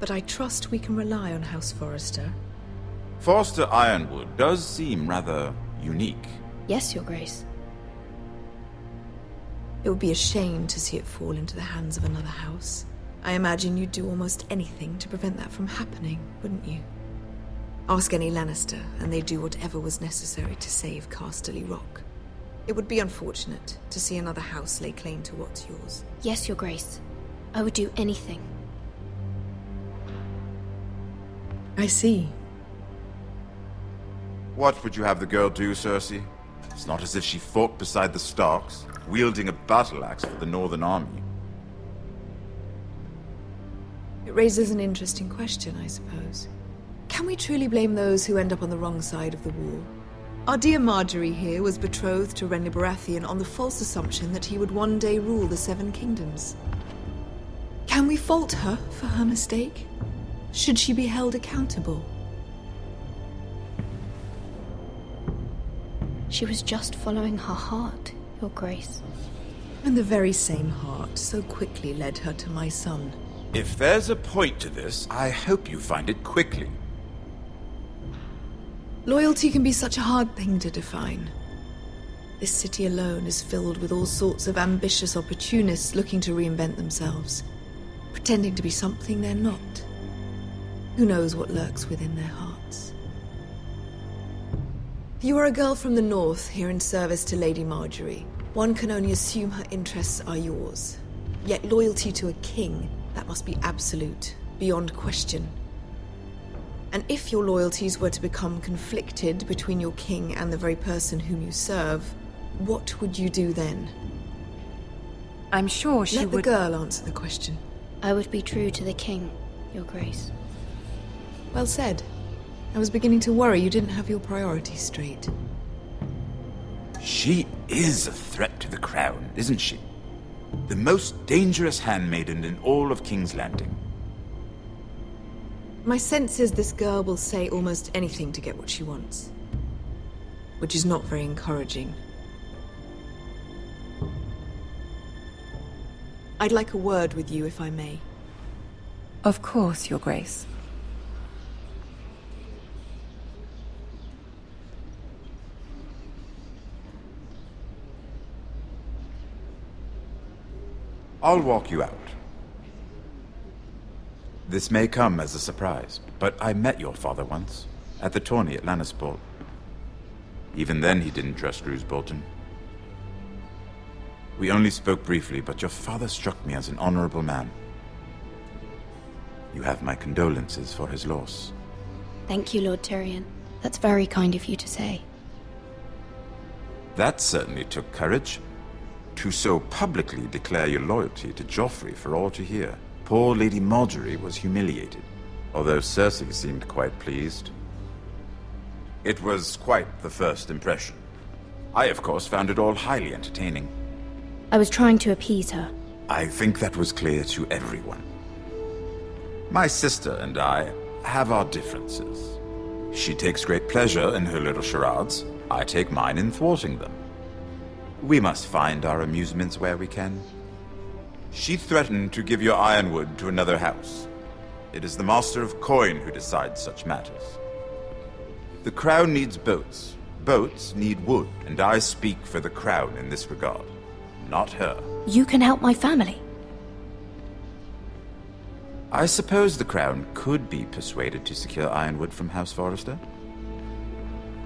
but I trust we can rely on House Forrester. Forrester Ironwood does seem rather unique. Yes, Your Grace. It would be a shame to see it fall into the hands of another house. I imagine you'd do almost anything to prevent that from happening, wouldn't you? Ask any Lannister, and they'd do whatever was necessary to save Casterly Rock. It would be unfortunate to see another house lay claim to what's yours. Yes, Your Grace. I would do anything. I see. What would you have the girl do, Cersei? It's not as if she fought beside the Starks, wielding a battle axe for the Northern Army. It raises an interesting question, I suppose. Can we truly blame those who end up on the wrong side of the war? Our dear Marjorie here was betrothed to Renly Baratheon on the false assumption that he would one day rule the Seven Kingdoms. Can we fault her for her mistake? Should she be held accountable? She was just following her heart, Your Grace. And the very same heart so quickly led her to my son. If there's a point to this, I hope you find it quickly. Loyalty can be such a hard thing to define. This city alone is filled with all sorts of ambitious opportunists looking to reinvent themselves, pretending to be something they're not. Who knows what lurks within their hearts? You are a girl from the north, here in service to Lady Marjorie. One can only assume her interests are yours. Yet loyalty to a king, that must be absolute, beyond question. And if your loyalties were to become conflicted between your king and the very person whom you serve, what would you do then? I'm sure she would... Let the girl answer the question. I would be true to the king, Your Grace. Well said. I was beginning to worry you didn't have your priorities straight. She is a threat to the crown, isn't she? The most dangerous handmaiden in all of King's Landing. My sense is this girl will say almost anything to get what she wants. Which is not very encouraging. I'd like a word with you, if I may. Of course, Your Grace. I'll walk you out. This may come as a surprise, but I met your father once, at the tourney at Lannisport. Even then he didn't trust Roose Bolton. We only spoke briefly, but your father struck me as an honorable man. You have my condolences for his loss. Thank you, Lord Tyrion. That's very kind of you to say. That certainly took courage. To so publicly declare your loyalty to Joffrey for all to hear. Poor Lady Marjorie was humiliated, although Cersei seemed quite pleased. It was quite the first impression. I, of course, found it all highly entertaining. I was trying to appease her. I think that was clear to everyone. My sister and I have our differences. She takes great pleasure in her little charades. I take mine in thwarting them. We must find our amusements where we can. She threatened to give your Ironwood to another house. It is the Master of Coin who decides such matters. The Crown needs boats. Boats need wood, and I speak for the Crown in this regard, not her. You can help my family. I suppose the Crown could be persuaded to secure Ironwood from House Forrester.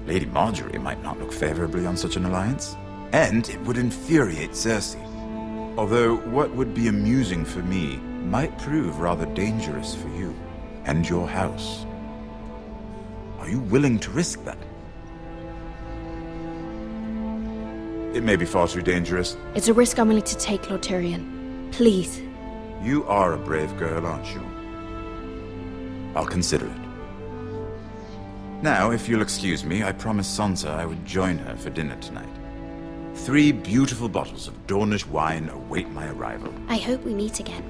Lady Marjorie might not look favorably on such an alliance, and it would infuriate Cersei. Although what would be amusing for me might prove rather dangerous for you and your house. Are you willing to risk that? It may be far too dangerous. It's a risk I'm willing to take, Lord Tyrion. Please. You are a brave girl, aren't you? I'll consider it. Now, if you'll excuse me, I promised Sansa I would join her for dinner tonight. 3 beautiful bottles of Dornish wine await my arrival. I hope we meet again.